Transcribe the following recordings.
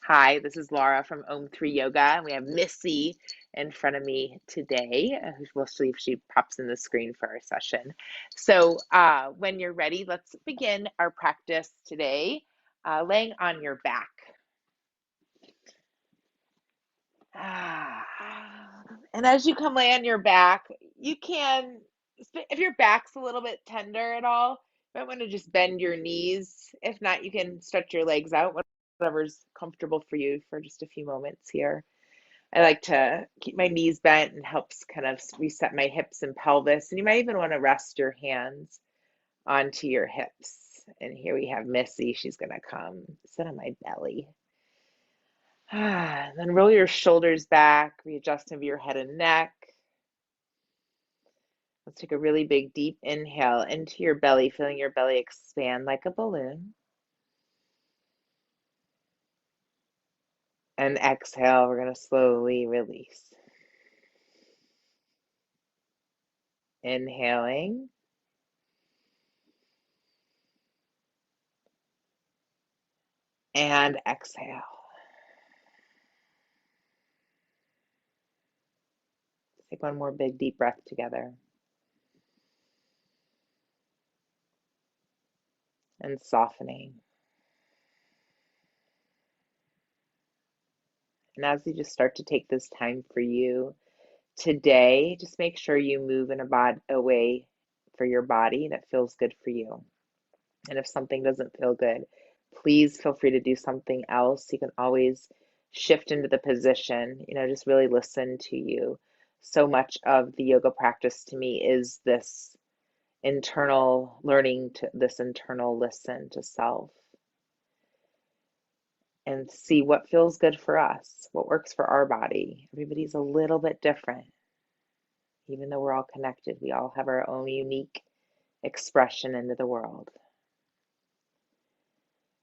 Hi, this is Lara from Om3 Yoga, and we have Missy in front of me today. We'll see if she pops in the screen for our session. So, when you're ready, let's begin our practice today, laying on your back. And as you come lay on your back, you can, if your back's a little bit tender at all, you might want to just bend your knees. If not, you can stretch your legs out, whatever's comfortable for you for just a few moments here. I like to keep my knees bent and helps kind of reset my hips and pelvis. And you might even want to rest your hands onto your hips. And here we have Missy. She's going to come sit on my belly. Then roll your shoulders back, readjust into your head and neck. Let's take a really big, deep inhale into your belly, feeling your belly expand like a balloon. And exhale, we're going to slowly release. Inhaling. And exhale. Take one more big, deep breath together. And softening. And as you just start to take this time for you today, just make sure you move in a way for your body that feels good for you. And if something doesn't feel good, please feel free to do something else. You can always shift into the position, just really listen to you. So much of the yoga practice to me is this internal learning, to this internal listen to self, and see what feels good for us, what works for our body. Everybody's a little bit different. Even though we're all connected, we all have our own unique expression into the world.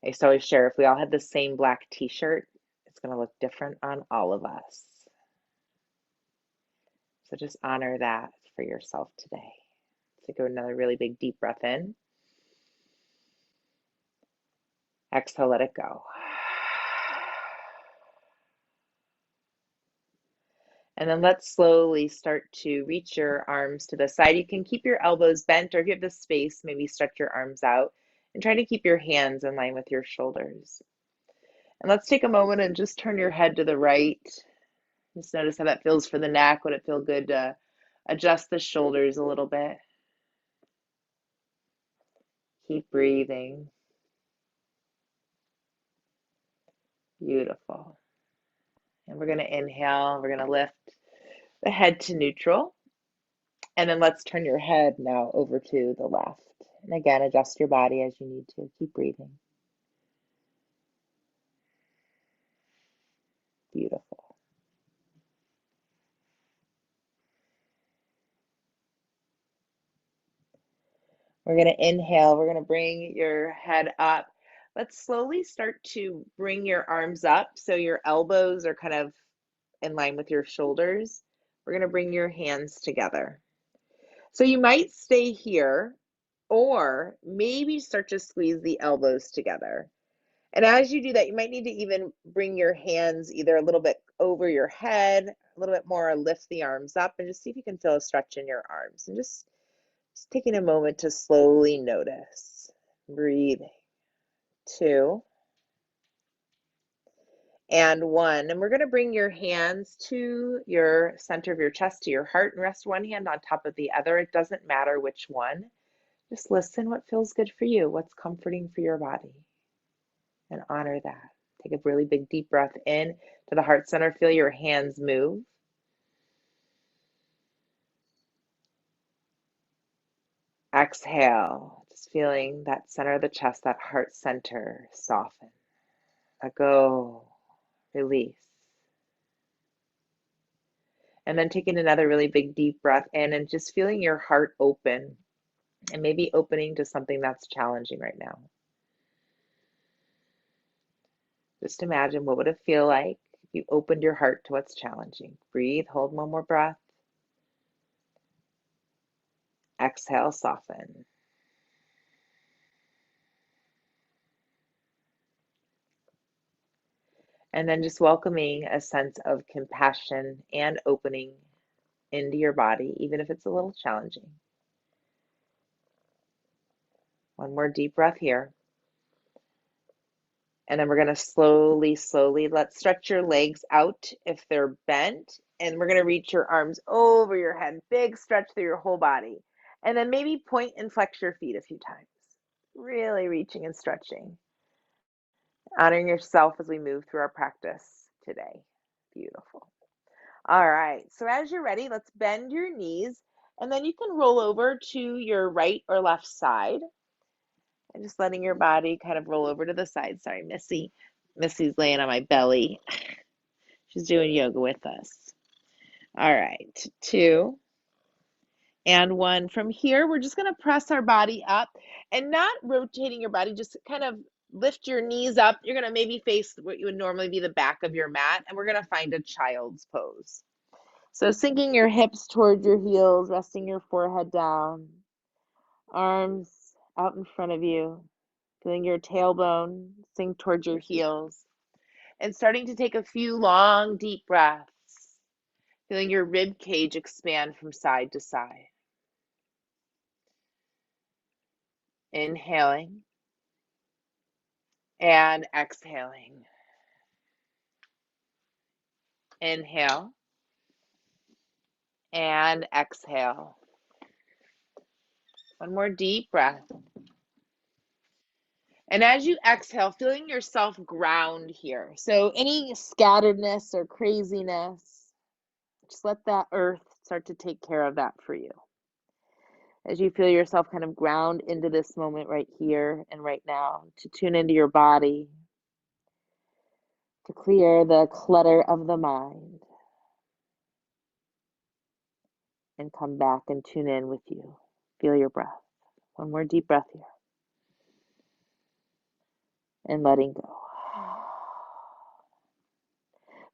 I used to always share, if we all had the same black t-shirt, it's going to look different on all of us. So just honor that for yourself today. Take another really big deep breath in. Exhale, let it go. And then let's slowly start to reach your arms to the side. You can keep your elbows bent, or if you have the space, maybe stretch your arms out and try to keep your hands in line with your shoulders. And let's take a moment and just turn your head to the right. Just notice how that feels for the neck. Would it feel good to adjust the shoulders a little bit? Keep breathing. Beautiful. And we're going to inhale. We're going to lift the head to neutral. And then let's turn your head now over to the left. And again, adjust your body as you need to. Keep breathing. Beautiful. We're going to inhale. We're going to bring your head up. Let's slowly start to bring your arms up so your elbows are kind of in line with your shoulders. We're going to bring your hands together. So you might stay here, or maybe start to squeeze the elbows together. And as you do that, you might need to even bring your hands either a little bit over your head, a little bit more, or lift the arms up, and just see if you can feel a stretch in your arms. And just taking a moment to slowly notice. Breathing. 2 and 1. And we're going to bring your hands to your center of your chest, to your heart, and rest one hand on top of the other. It doesn't matter which one. Just listen what feels good for you, what's comforting for your body, and honor that. Take a really big deep breath in to the heart center. Feel your hands move. Exhale, just feeling that center of the chest, that heart center soften. Let go, release. And then taking another really big deep breath in and just feeling your heart open, and maybe opening to something that's challenging right now. Just imagine, what would it feel like if you opened your heart to what's challenging? Breathe, hold one more breath. Exhale, soften. And then just welcoming a sense of compassion and opening into your body, even if it's a little challenging. One more deep breath here. And then we're going to slowly, let's stretch your legs out if they're bent. And we're going to reach your arms over your head. Big stretch through your whole body. And then maybe point and flex your feet a few times. Really reaching and stretching. Honoring yourself as we move through our practice today. Beautiful. All right. So as you're ready, let's bend your knees. And then you can roll over to your right or left side. And just letting your body kind of roll over to the side. Sorry, Missy. Missy's laying on my belly. She's doing yoga with us. All right, 2 and 1. From here, we're just going to press our body up and not rotating your body, just kind of lift your knees up. You're going to maybe face what you would normally be the back of your mat, and we're going to find a child's pose. So sinking your hips towards your heels, resting your forehead down, arms out in front of you, feeling your tailbone sink towards your heels, and starting to take a few long, deep breaths, feeling your rib cage expand from side to side. Inhaling and exhaling. Inhale and exhale. One more deep breath. And as you exhale, feeling yourself ground here. So any scatteredness or craziness, just let that earth start to take care of that for you. As you feel yourself kind of ground into this moment right here and right now, to tune into your body, to clear the clutter of the mind, and come back and tune in with you. Feel your breath. One more deep breath here. And letting go.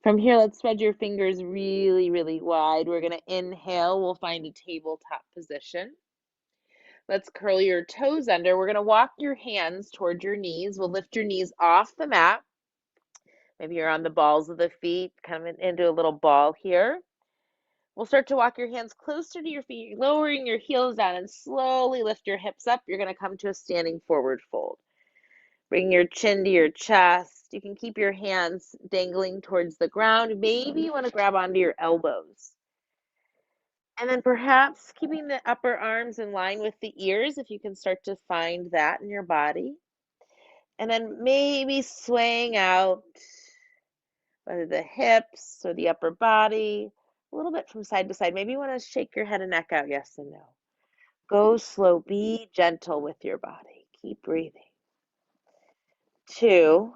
From here, let's spread your fingers really, really wide. We're going to inhale. We'll find a tabletop position. Let's curl your toes under. We're going to walk your hands toward your knees. We'll lift your knees off the mat. Maybe you're on the balls of the feet, coming into a little ball here. We'll start to walk your hands closer to your feet, lowering your heels down, and slowly lift your hips up. You're going to come to a standing forward fold. Bring your chin to your chest. You can keep your hands dangling towards the ground. Maybe you want to grab onto your elbows. And then perhaps keeping the upper arms in line with the ears, if you can start to find that in your body. And then maybe swaying out, whether the hips or the upper body, a little bit from side to side. Maybe you want to shake your head and neck out, yes and no. Go slow, be gentle with your body. Keep breathing. 2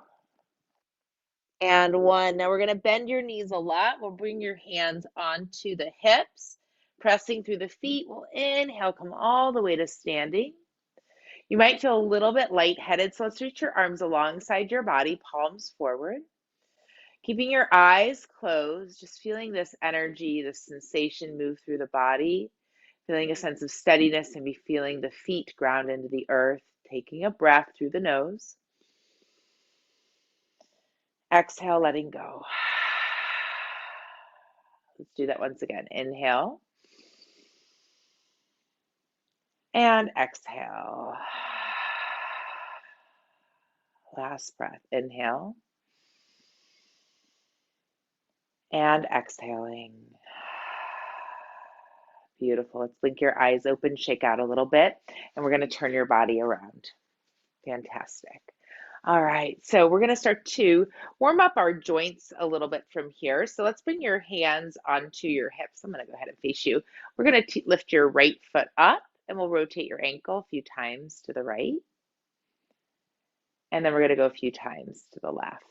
and 1. Now we're going to bend your knees a lot. We'll bring your hands onto the hips, pressing through the feet. We'll inhale, come all the way to standing. You might feel a little bit lightheaded, so let's reach your arms alongside your body, palms forward. Keeping your eyes closed, just feeling this energy, this sensation move through the body, feeling a sense of steadiness, and be feeling the feet ground into the earth, taking a breath through the nose. Exhale, letting go. Let's do that once again. Inhale and exhale. Last breath. Inhale and exhaling. Beautiful. Let's blink your eyes open, shake out a little bit, and we're going to turn your body around. Fantastic. All right, so we're going to start to warm up our joints a little bit from here. So let's bring your hands onto your hips. I'm going to go ahead and face you. We're going to lift your right foot up, and we'll rotate your ankle a few times to the right. And then we're going to go a few times to the left.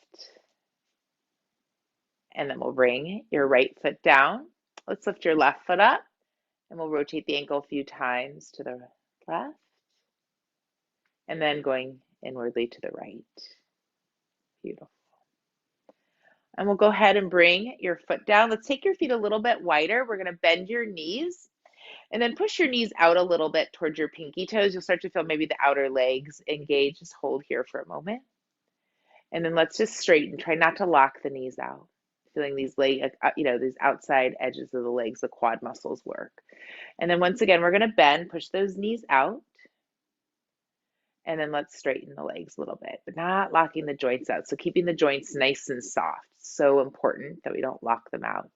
And then we'll bring your right foot down. Let's lift your left foot up, and we'll rotate the ankle a few times to the left. And then going inwardly to the right. Beautiful. And we'll go ahead and bring your foot down. Let's take your feet a little bit wider. We're going to bend your knees and then push your knees out a little bit towards your pinky toes. You'll start to feel maybe the outer legs engage. Just hold here for a moment. And then let's just straighten. Try not to lock the knees out. Feeling these these outside edges of the legs, the quad muscles work. And then once again, we're going to bend, push those knees out. And then let's straighten the legs a little bit, but not locking the joints out. So keeping the joints nice and soft. So important that we don't lock them out.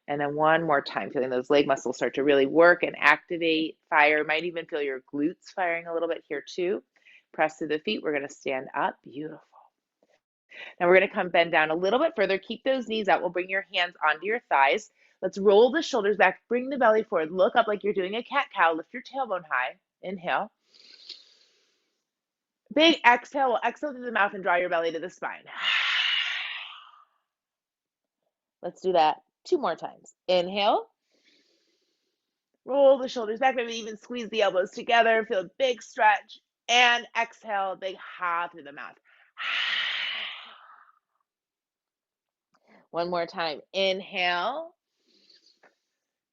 And then one more time, feeling those leg muscles start to really work and activate, fire. Might even feel your glutes firing a little bit here too. Press through the feet. We're going to stand up. Beautiful. Now we're going to come bend down a little bit further. Keep those knees out. We'll bring your hands onto your thighs. Let's roll the shoulders back. Bring the belly forward. Look up like you're doing a cat-cow. Lift your tailbone high. Inhale. Big exhale. We'll exhale through the mouth and draw your belly to the spine. Let's do that 2 more times. Inhale. Roll the shoulders back. Maybe even squeeze the elbows together. Feel a big stretch. And exhale, big ha through the mouth. One more time. Inhale.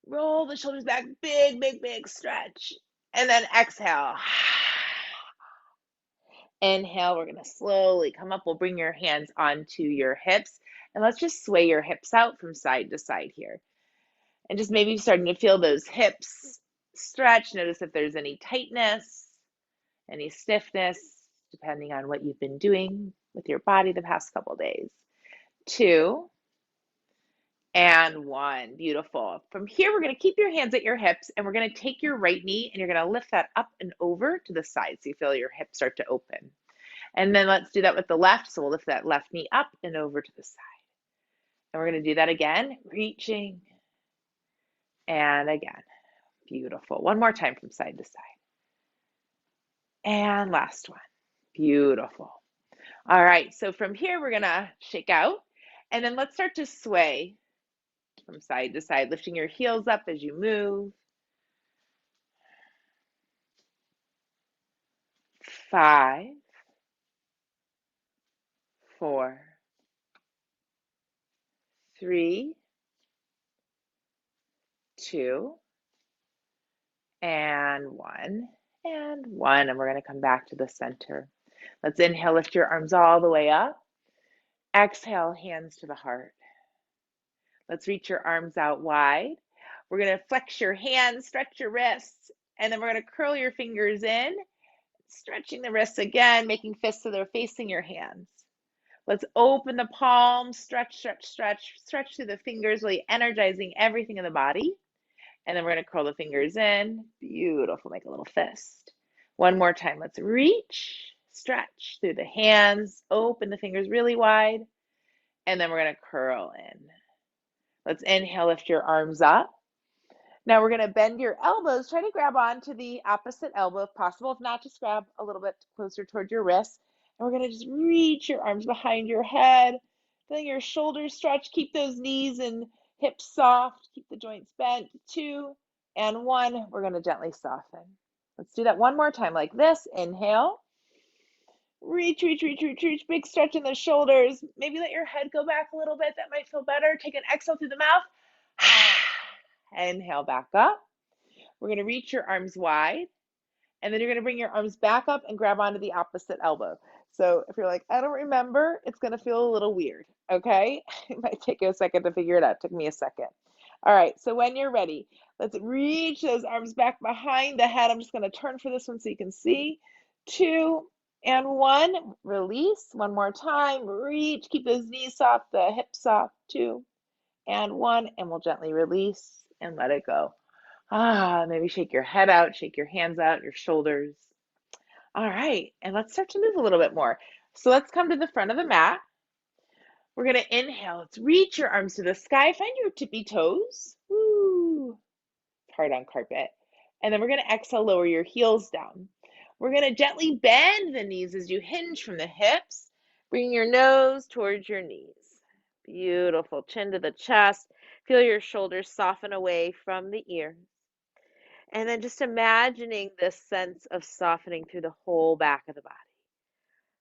Roll the shoulders back. Big, big, big stretch. And then exhale. Inhale. We're going to slowly come up. We'll bring your hands onto your hips. And let's just sway your hips out from side to side here. And just maybe starting to feel those hips stretch. Notice if there's any tightness, any stiffness, depending on what you've been doing with your body the past couple days. 2 and 1. Beautiful. From here, we're going to keep your hands at your hips, and we're going to take your right knee, and you're going to lift that up and over to the side so you feel your hips start to open. And then let's do that with the left. So we'll lift that left knee up and over to the side. And we're going to do that again, reaching and again. Beautiful. One more time from side to side. And last one. Beautiful. All right, so from here, we're going to shake out, and then let's start to sway from side to side, lifting your heels up as you move. 5, 4, 3, 2, and 1, and 1. And we're going to come back to the center. Let's inhale, lift your arms all the way up. Exhale, hands to the heart. Let's reach your arms out wide. We're going to flex your hands, stretch your wrists, and then we're going to curl your fingers in, stretching the wrists again, making fists so they're facing your hands. Let's open the palms, stretch, stretch, stretch, stretch through the fingers, really energizing everything in the body. And then we're going to curl the fingers in. Beautiful. Make a little fist. One more time. Let's reach, stretch through the hands, open the fingers really wide, and then we're going to curl in. Let's inhale, lift your arms up. Now we're going to bend your elbows. Try to grab onto the opposite elbow if possible. If not, just grab a little bit closer toward your wrist. And we're going to just reach your arms behind your head. Feeling your shoulders stretch. Keep those knees and hips soft. Keep the joints bent. 2 and 1. We're going to gently soften. Let's do that one more time like this. Inhale. Reach, reach, reach, reach, reach. Big stretch in the shoulders. Maybe let your head go back a little bit. That might feel better. Take an exhale through the mouth. Inhale back up. We're going to reach your arms wide. And then you're going to bring your arms back up and grab onto the opposite elbow. So if you're like, I don't remember, it's going to feel a little weird. Okay? It might take you a second to figure it out. It took me a second. All right. So when you're ready, let's reach those arms back behind the head. I'm just going to turn for this one so you can see. 2 and 1. Release. One more time. Reach. Keep those knees soft, the hips soft. 2 and 1. And we'll gently release and let it go. Maybe shake your head out, shake your hands out, your shoulders. All right, and let's start to move a little bit more. So let's come to the front of the mat. We're going to inhale. Let's reach your arms to the sky. Find your tippy toes. Woo. It's hard on carpet. And then we're going to exhale, lower your heels down. We're going to gently bend the knees as you hinge from the hips. Bring your nose towards your knees. Beautiful. Chin to the chest. Feel your shoulders soften away from the ears. And then just imagining this sense of softening through the whole back of the body.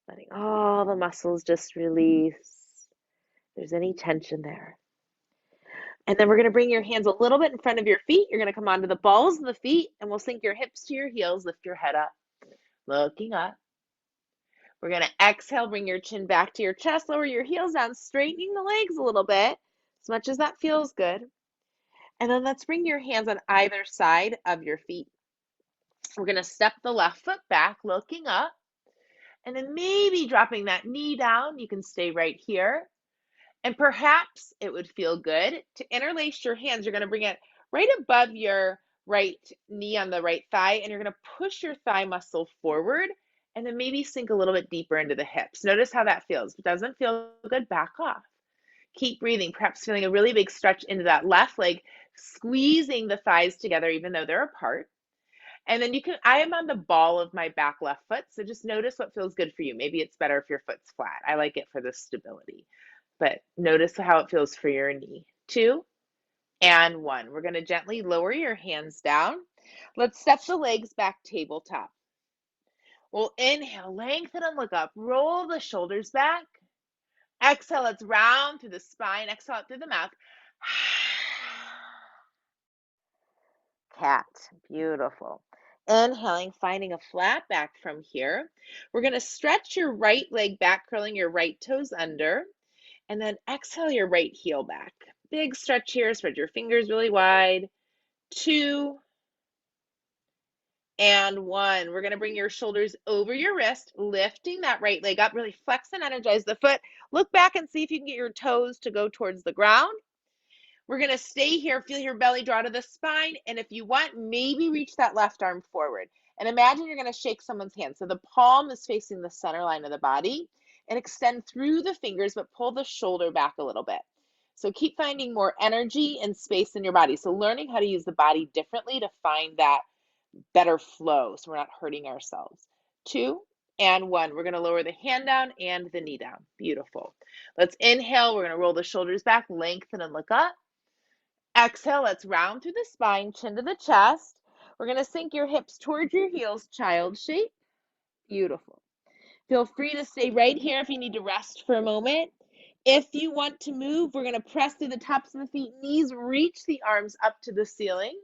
Letting all the muscles just release. If there's any tension there. And then we're going to bring your hands a little bit in front of your feet. You're going to come onto the balls of the feet, and we'll sink your hips to your heels. Lift your head up. Looking up. We're going to exhale, bring your chin back to your chest, lower your heels down, straightening the legs a little bit, as much as that feels good. And then let's bring your hands on either side of your feet. We're going to step the left foot back, looking up, and then maybe dropping that knee down. You can stay right here. And perhaps it would feel good to interlace your hands. You're going to bring it right above your right knee on the right thigh, and you're going to push your thigh muscle forward and then maybe sink a little bit deeper into the hips. Notice how that feels. If it doesn't feel good, back off. Keep breathing, perhaps feeling a really big stretch into that left leg, squeezing the thighs together even though they're apart. And then I am on the ball of my back left foot, so just notice what feels good for you. Maybe it's better if your foot's flat. I like it for the stability, but notice how it feels for your knee. 2 and 1. We're going to gently lower your hands down. Let's step the legs back tabletop. We'll inhale, lengthen and look up. Roll the shoulders back. Exhale, let's round through the spine. Exhale out through the mouth. Cat. Beautiful. Inhaling, finding a flat back from here. We're going to stretch your right leg back, curling your right toes under, and then exhale your right heel back. Big stretch here. Spread your fingers really wide. 2 and 1. We're going to bring your shoulders over your wrist, lifting that right leg up. Really flex and energize the foot. Look back and see if you can get your toes to go towards the ground. We're going to stay here, feel your belly draw to the spine, and if you want, maybe reach that left arm forward. And imagine you're going to shake someone's hand. So the palm is facing the center line of the body, and extend through the fingers, but pull the shoulder back a little bit. So keep finding more energy and space in your body. So learning how to use the body differently to find that better flow so we're not hurting ourselves. 2 and 1. We're going to lower the hand down and the knee down. Beautiful. Let's inhale. We're going to roll the shoulders back, lengthen and look up. Exhale, let's round through the spine, chin to the chest. We're going to sink your hips towards your heels, child shape. Beautiful. Feel free to stay right here if you need to rest for a moment. If you want to move, we're going to press through the tops of the feet, knees, reach the arms up to the ceiling.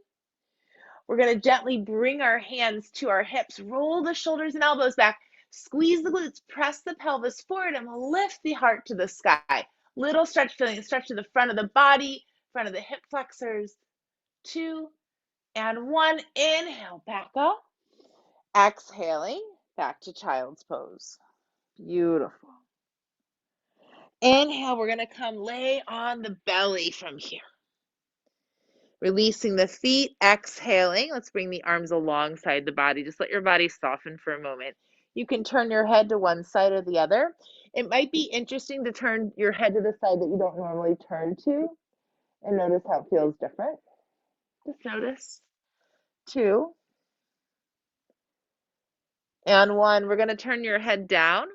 We're going to gently bring our hands to our hips, roll the shoulders and elbows back, squeeze the glutes, press the pelvis forward, and we'll lift the heart to the sky. Little stretch, feeling a stretch to the front of the body, front of the hip flexors. 2 and 1. Inhale, back up. Exhaling, back to child's pose. Beautiful. Inhale, we're going to come lay on the belly from here. Releasing the feet, exhaling. Let's bring the arms alongside the body. Just let your body soften for a moment. You can turn your head to one side or the other. It might be interesting to turn your head to the side that you don't normally turn to and notice how it feels different. Just notice. 2 and 1. We're going to turn your head down.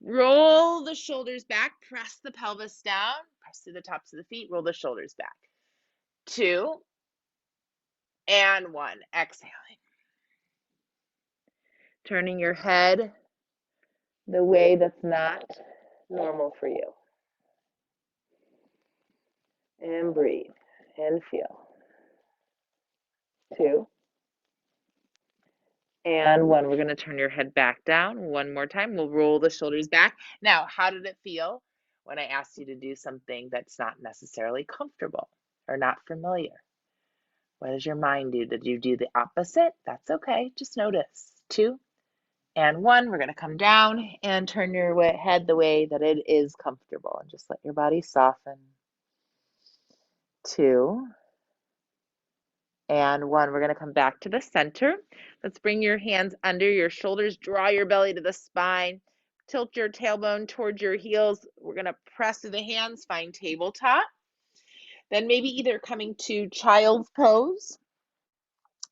Roll the shoulders back. Press the pelvis down. Press through the tops of the feet. Roll the shoulders back. 2 and 1. Exhaling. Turning your head the way that's not normal for you. And breathe and feel. 2 and 1. We're going to turn your head back down one more time. We'll roll the shoulders back. Now, how did it feel when I asked you to do something that's not necessarily comfortable or not familiar? What does your mind do? Did you do the opposite? That's okay. Just notice. 2 and 1. We're going to come down and turn your head the way that it is comfortable and just let your body soften. 2 and 1. We're going to come back to the center. Let's bring your hands under your shoulders. Draw your belly to the spine. Tilt your tailbone towards your heels. We're going to press through the hands, find tabletop. Then maybe either coming to child's pose,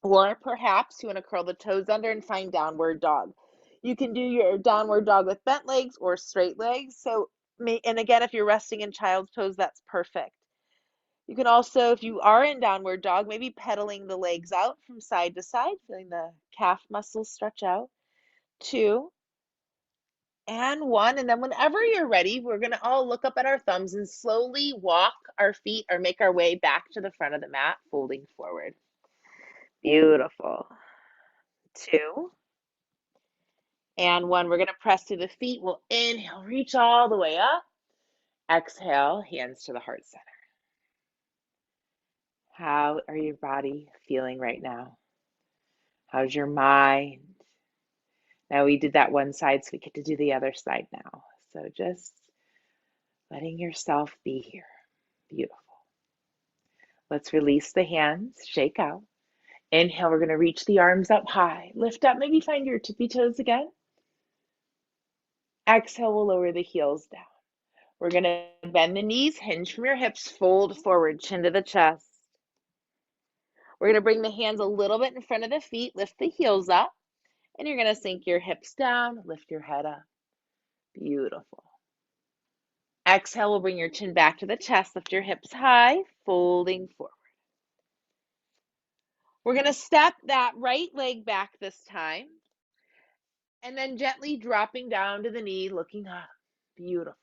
or perhaps you want to curl the toes under and find downward dog. You can do your downward dog with bent legs or straight legs. And again, if you're resting in child's pose, that's perfect. You can also, if you are in downward dog, maybe pedaling the legs out from side to side, feeling the calf muscles stretch out. 2 and 1. And then whenever you're ready, we're going to all look up at our thumbs and slowly walk our feet or make our way back to the front of the mat, folding forward. Beautiful. 2 and 1. We're going to press through the feet. We'll inhale, reach all the way up. Exhale, hands to the heart center. How are your body feeling right now? How's your mind? Now we did that one side, so we get to do the other side now. So just letting yourself be here. Beautiful. Let's release the hands, shake out. Inhale, we're going to reach the arms up high. Lift up, maybe find your tippy toes again. Exhale, we'll lower the heels down. We're going to bend the knees, hinge from your hips, fold forward, chin to the chest. We're going to bring the hands a little bit in front of the feet, lift the heels up, and you're going to sink your hips down, lift your head up. Beautiful. Exhale, we'll bring your chin back to the chest, lift your hips high, folding forward. We're going to step that right leg back this time, and then gently dropping down to the knee, looking up. Beautiful.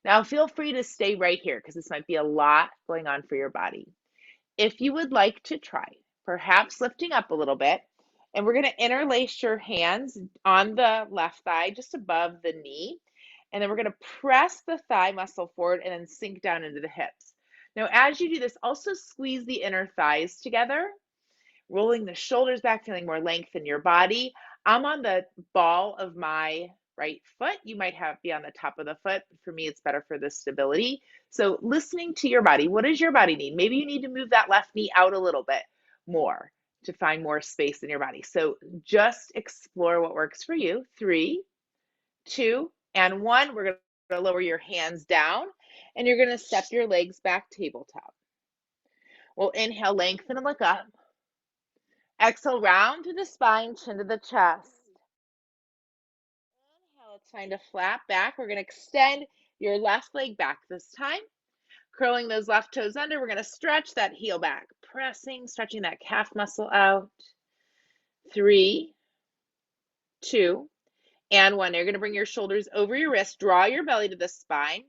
Now feel free to stay right here because this might be a lot going on for your body. If you would like to try, perhaps lifting up a little bit, and we're going to interlace your hands on the left thigh, just above the knee, and then we're going to press the thigh muscle forward and then sink down into the hips. Now, as you do this, also squeeze the inner thighs together, rolling the shoulders back, feeling more length in your body. I'm on the ball of my right foot. You might be on the top of the foot. For me, it's better for the stability. So listening to your body, what does your body need? Maybe you need to move that left knee out a little bit more to find more space in your body. So just explore what works for you. 3, 2, and 1. We're going to lower your hands down, and you're going to step your legs back tabletop. We'll inhale, lengthen and look up. Exhale, round through the spine, chin to the chest. Inhale, let's find a flat back. We're going to extend your left leg back this time. Curling those left toes under, we're going to stretch that heel back. Pressing, stretching that calf muscle out. 3, 2, and 1. You're going to bring your shoulders over your wrist. Draw your belly to the spine.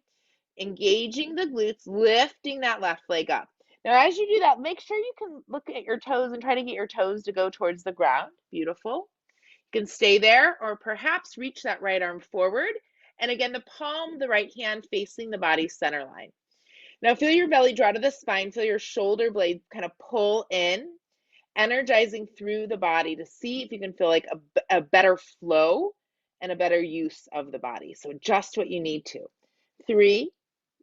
Engaging the glutes, lifting that left leg up. Now, as you do that, make sure you can look at your toes and try to get your toes to go towards the ground. Beautiful. You can stay there or perhaps reach that right arm forward. And again, the palm of the right hand facing the body center line. Now feel your belly draw to the spine, feel your shoulder blades kind of pull in, energizing through the body to see if you can feel like a better flow and a better use of the body. So just what you need to. 3,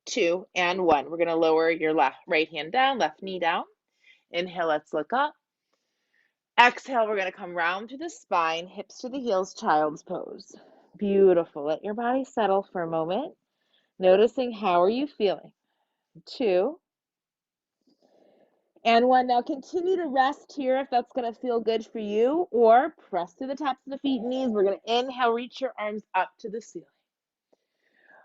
2, and 1. We're going to lower your right hand down, left knee down. Inhale, let's look up. Exhale, we're going to come round through the spine, hips to the heels, child's pose. Beautiful. Let your body settle for a moment. Noticing how are you feeling. 2, and 1. Now continue to rest here if that's going to feel good for you, or press through the tops of the feet and knees. We're going to inhale, reach your arms up to the ceiling.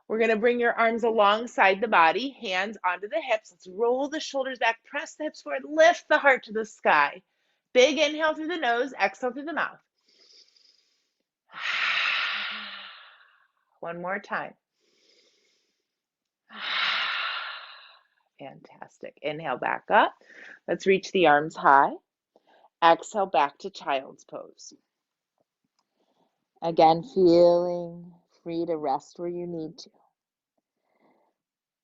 We're going to bring your arms alongside the body, hands onto the hips. Let's roll the shoulders back, press the hips forward, lift the heart to the sky. Big inhale through the nose, exhale through the mouth. One more time. Fantastic. Inhale back up. Let's reach the arms high. Exhale back to child's pose. Again, feeling free to rest where you need to.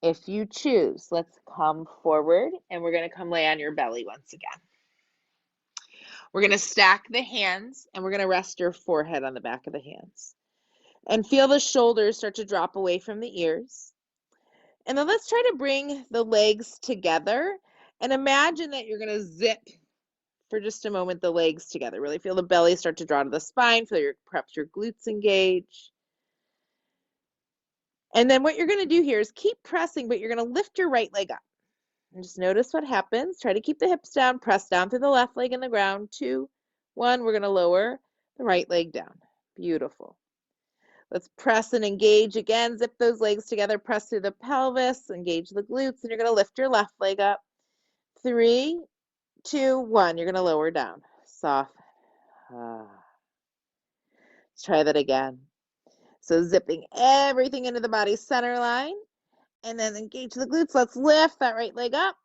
If you choose, let's come forward and we're going to come lay on your belly once again. We're going to stack the hands and we're going to rest your forehead on the back of the hands. And feel the shoulders start to drop away from the ears. And then let's try to bring the legs together and imagine that you're going to zip for just a moment the legs together. Really feel the belly start to draw to the spine. Feel perhaps your glutes engage. And then what you're going to do here is keep pressing, but you're going to lift your right leg up. And just notice what happens. Try to keep the hips down. Press down through the left leg in the ground. 2, 1. We're going to lower the right leg down. Beautiful. Let's press and engage again. Zip those legs together. Press through the pelvis. Engage the glutes. And you're going to lift your left leg up. 3, 2, 1. You're going to lower down. Soften. Let's try that again. So zipping everything into the body center line. And then engage the glutes. Let's lift that right leg up.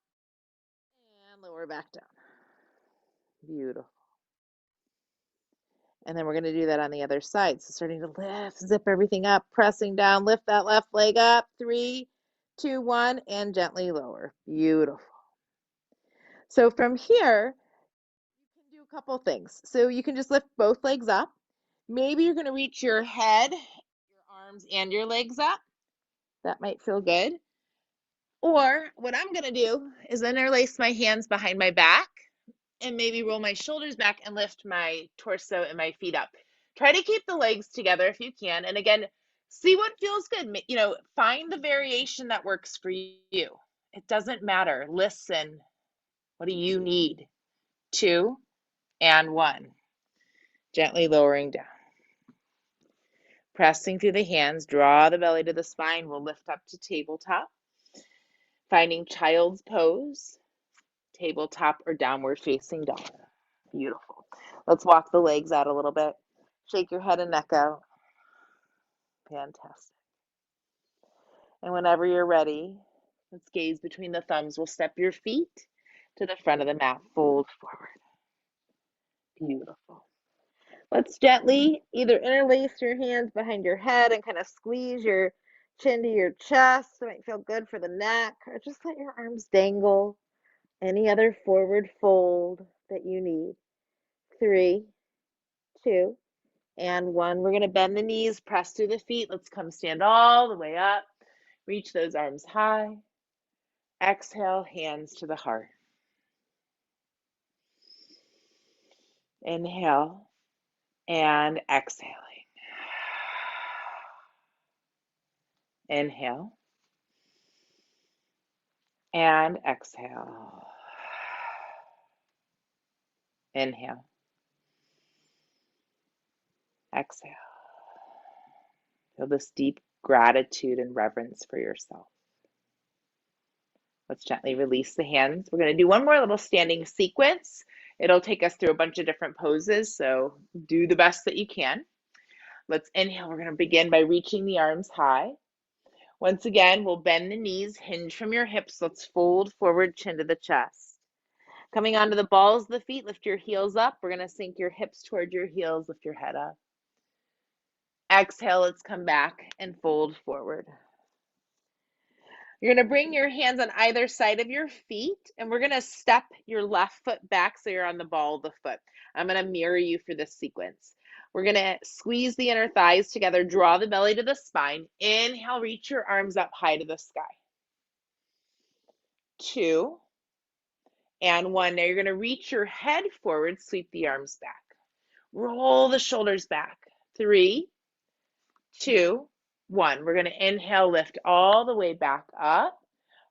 And lower back down. Beautiful. And then we're going to do that on the other side. So starting to lift, zip everything up, pressing down, lift that left leg up. 3, 2, 1, and gently lower. Beautiful. So from here, you can do a couple things. So you can just lift both legs up. Maybe you're going to reach your head, your arms, and your legs up. That might feel good. Or what I'm going to do is interlace my hands behind my back and maybe roll my shoulders back and lift my torso and my feet up. Try to keep the legs together if you can. And again, see what feels good. You know, find the variation that works for you. It doesn't matter. Listen. What do you need? 2 and 1. Gently lowering down. Pressing through the hands, draw the belly to the spine. We'll lift up to tabletop. Finding child's pose, tabletop, or downward facing dog. Beautiful. Let's walk the legs out a little bit. Shake your head and neck out. Fantastic. And whenever you're ready, let's gaze between the thumbs. We'll step your feet to the front of the mat. Fold forward. Beautiful. Let's gently either interlace your hands behind your head and kind of squeeze your chin to your chest. It might feel good for the neck, or just let your arms dangle. Any other forward fold that you need. 3, 2, and 1. We're going to bend the knees, press through the feet. Let's come stand all the way up. Reach those arms high. Exhale, hands to the heart. Inhale and exhaling. Inhale and exhale. Inhale. Exhale. Feel this deep gratitude and reverence for yourself. Let's gently release the hands. We're going to do one more little standing sequence. It'll take us through a bunch of different poses, so do the best that you can. Let's inhale. We're going to begin by reaching the arms high. Once again, we'll bend the knees, hinge from your hips. Let's fold forward, chin to the chest. Coming onto the balls of the feet, lift your heels up. We're going to sink your hips toward your heels, lift your head up. Exhale, let's come back and fold forward. You're going to bring your hands on either side of your feet, and we're going to step your left foot back so you're on the ball of the foot. I'm going to mirror you for this sequence. We're going to squeeze the inner thighs together, draw the belly to the spine. Inhale, reach your arms up high to the sky. 2 and 1. Now you're going to reach your head forward, sweep the arms back. Roll the shoulders back. 3, 2, 1. We're going to inhale, lift all the way back up.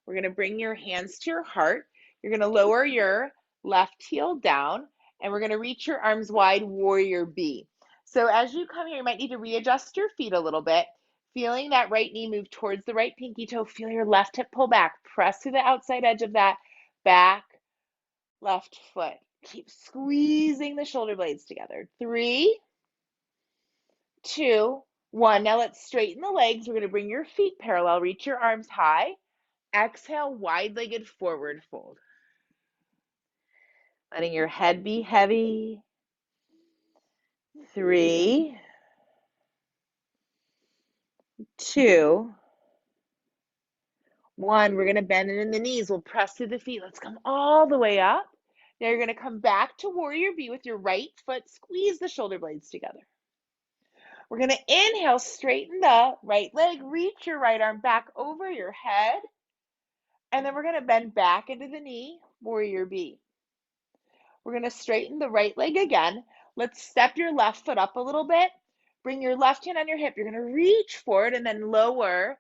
We're going to bring your hands to your heart. You're going to lower your left heel down, and we're going to reach your arms wide, warrior B. So as you come here, you might need to readjust your feet a little bit. Feeling that right knee move towards the right pinky toe. Feel your left hip pull back. Press to the outside edge of that back left foot. Keep squeezing the shoulder blades together. 3, 2, 1. Now let's straighten the legs. We're going to bring your feet parallel. Reach your arms high. Exhale, wide-legged forward fold. Letting your head be heavy. 3, 2, 1. We're going to bend it in the knees. We'll press through the feet. Let's come all the way up. Now you're going to come back to warrior B with your right foot. Squeeze the shoulder blades together. We're going to inhale, straighten the right leg. Reach your right arm back over your head. And then we're going to bend back into the knee, warrior B. We're going to straighten the right leg again. Let's step your left foot up a little bit. Bring your left hand on your hip. You're going to reach forward and then lower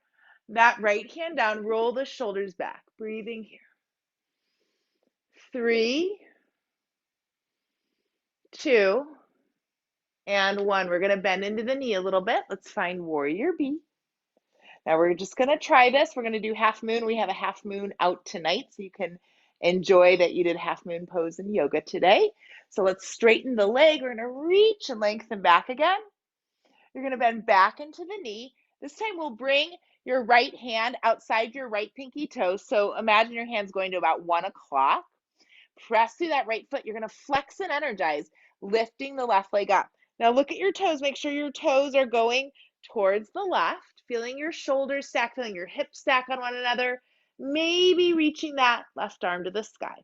that right hand down. Roll the shoulders back. Breathing here. 3, 2, and 1. We're going to bend into the knee a little bit. Let's find warrior B. Now we're just going to try this. We're going to do half moon. We have a half moon out tonight, so you can enjoy that you did half moon pose in yoga today. So let's straighten the leg. We're going to reach and lengthen back again. You're going to bend back into the knee. This time we'll bring your right hand outside your right pinky toe. So imagine your hands going to about 1 o'clock. Press through that right foot. You're going to flex and energize, lifting the left leg up. Now look at your toes. Make sure your toes are going towards the left, feeling your shoulders stack, feeling your hips stack on one another, maybe reaching that left arm to the sky.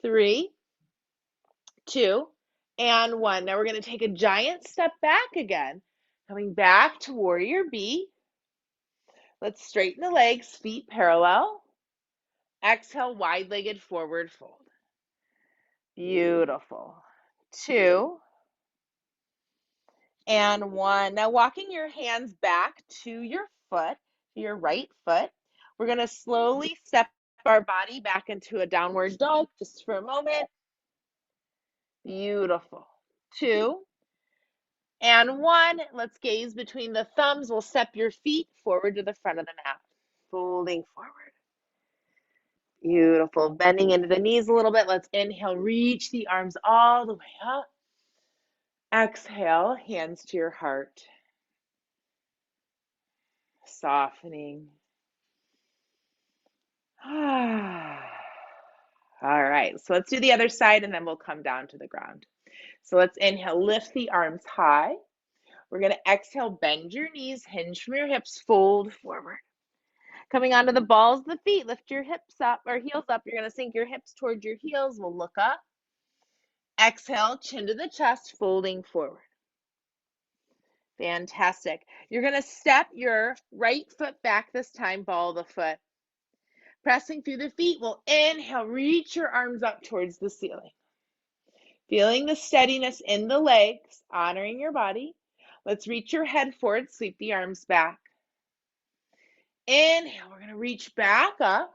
3, 2, and 1. Now we're going to take a giant step back again, coming back to warrior B. Let's straighten the legs, feet parallel. Exhale, wide-legged forward fold. Beautiful. 2, and 1. Now walking your hands back to your foot, to your right foot. We're going to slowly step our body back into a downward dog just for a moment. Beautiful. 2, and 1. Let's gaze between the thumbs. We'll step your feet forward to the front of the mat, folding forward. Beautiful. Bending into the knees a little bit. Let's inhale, reach the arms all the way up. Exhale, hands to your heart. Softening. All right, so let's do the other side and then we'll come down to the ground. So let's inhale, lift the arms high. We're going to exhale, bend your knees, hinge from your hips, fold forward. Coming onto the balls of the feet, lift your hips up or heels up. You're going to sink your hips towards your heels. We'll look up. Exhale, chin to the chest, folding forward. Fantastic. You're going to step your right foot back this time, ball of the foot. Pressing through the feet, we'll inhale, reach your arms up towards the ceiling. Feeling the steadiness in the legs, honoring your body. Let's reach your head forward, sweep the arms back. Inhale, we're going to reach back up.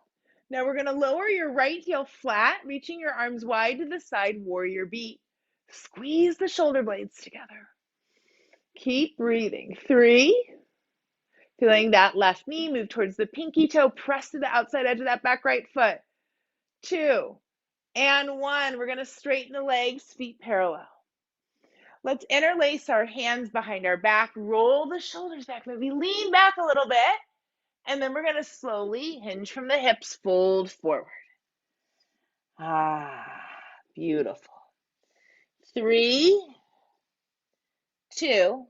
Now we're going to lower your right heel flat, reaching your arms wide to the side, warrior B. Squeeze the shoulder blades together. Keep breathing. 3, feeling that left knee move towards the pinky toe, press to the outside edge of that back right foot. 2, and 1. We're going to straighten the legs, feet parallel. Let's interlace our hands behind our back, roll the shoulders back, maybe lean back a little bit, and then we're going to slowly hinge from the hips, fold forward. Beautiful. 3, 2,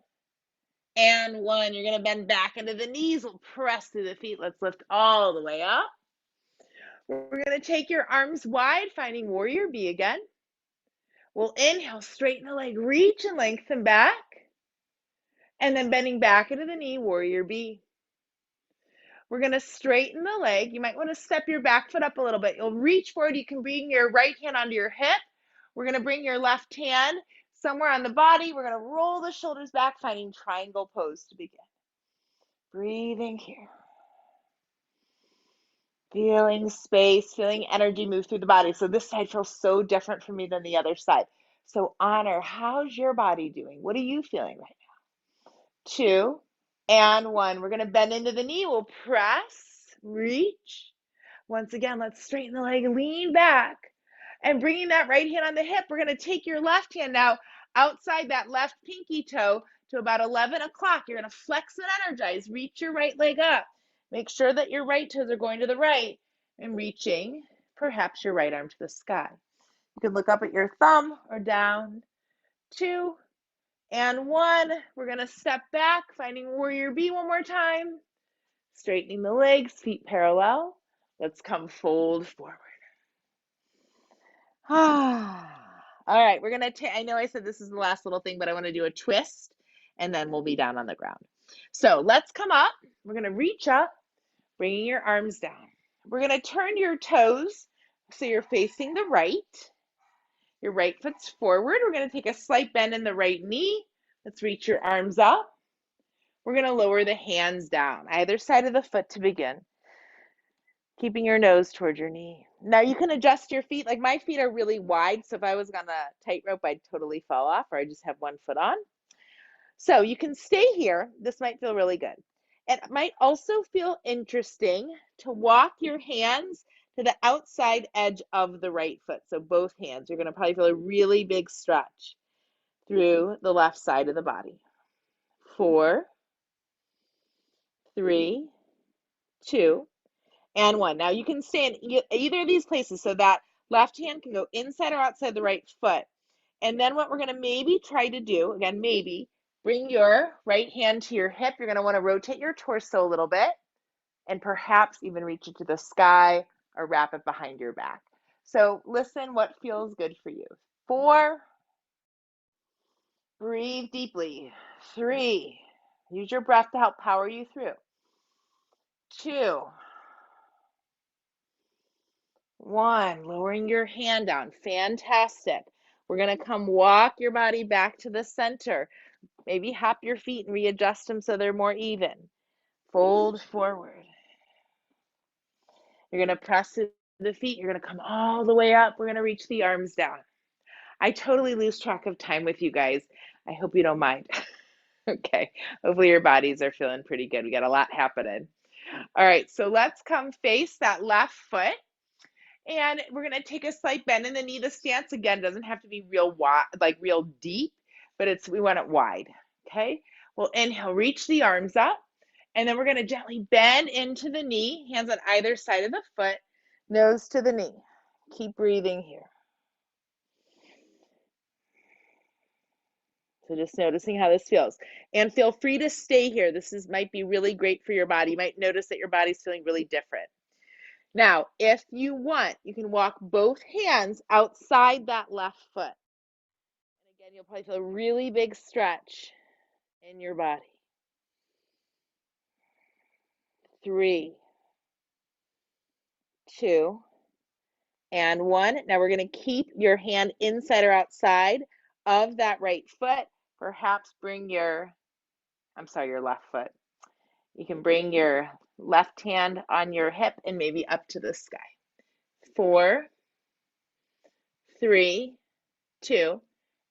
and 1. You're going to bend back into the knees. We'll press through the feet. Let's lift all the way up. We're going to take your arms wide, finding warrior B again. We'll inhale, straighten the leg, reach and lengthen back. And then bending back into the knee, warrior B. We're going to straighten the leg. You might want to step your back foot up a little bit. You'll reach forward. You can bring your right hand onto your hip. We're going to bring your left hand somewhere on the body. We're going to roll the shoulders back, finding triangle pose to begin. Breathing here. Feeling space, feeling energy move through the body. So this side feels so different for me than the other side. So honor, how's your body doing? What are you feeling right now? 2, and 1. We're going to bend into the knee. We'll press, reach. Once again, let's straighten the leg, lean back. And bringing that right hand on the hip, we're going to take your left hand now outside that left pinky toe to about 11 o'clock. You're going to flex and energize. Reach your right leg up. Make sure that your right toes are going to the right and reaching perhaps your right arm to the sky. You can look up at your thumb or down. 2, and 1. We're going to step back, finding warrior B one more time. Straightening the legs, feet parallel. Let's come fold forward. All right, we're going to I know I said this is the last little thing, but I want to do a twist, and then we'll be down on the ground. So let's come up. We're going to reach up, bringing your arms down. We're going to turn your toes so you're facing the right. Your right foot's forward. We're going to take a slight bend in the right knee. Let's reach your arms up. We're going to lower the hands down, either side of the foot to begin. Keeping your nose towards your knee. Now you can adjust your feet. Like my feet are really wide, so if I was on a tightrope, I'd totally fall off, or I just have one foot on. So you can stay here. This might feel really good. It might also feel interesting to walk your hands to the outside edge of the right foot. So both hands. You're going to probably feel a really big stretch through the left side of the body. 4, 3, 2, and 1. Now you can stay in either of these places, so that left hand can go inside or outside the right foot. And then what we're going to maybe try to do, again, maybe, bring your right hand to your hip. You're going to want to rotate your torso a little bit and perhaps even reach it to the sky or wrap it behind your back. So listen what feels good for you. 4, breathe deeply. 3, use your breath to help power you through. 2, 1, lowering your hand down. Fantastic. We're going to come walk your body back to the center. Maybe hop your feet and readjust them so they're more even. Fold forward. You're going to press to the feet. You're going to come all the way up. We're going to reach the arms down. I totally lose track of time with you guys. I hope you don't mind. Okay. Hopefully your bodies are feeling pretty good. We got a lot happening. All right. So let's come face that left foot. And we're going to take a slight bend in the knee. The stance, again, doesn't have to be real wide, like real deep, but we want it wide. Okay. We'll inhale, reach the arms up. And then we're going to gently bend into the knee, hands on either side of the foot, nose to the knee. Keep breathing here. So just noticing how this feels. And feel free to stay here. Might be really great for your body. You might notice that your body's feeling really different. Now, if you want, you can walk both hands outside that left foot. And again, you'll probably feel a really big stretch in your body. 3, 2, and 1. Now we're going to keep your hand inside or outside of that right foot. Perhaps bring your left foot. You can bring your left hand on your hip and maybe up to the sky. 4, 3, 2,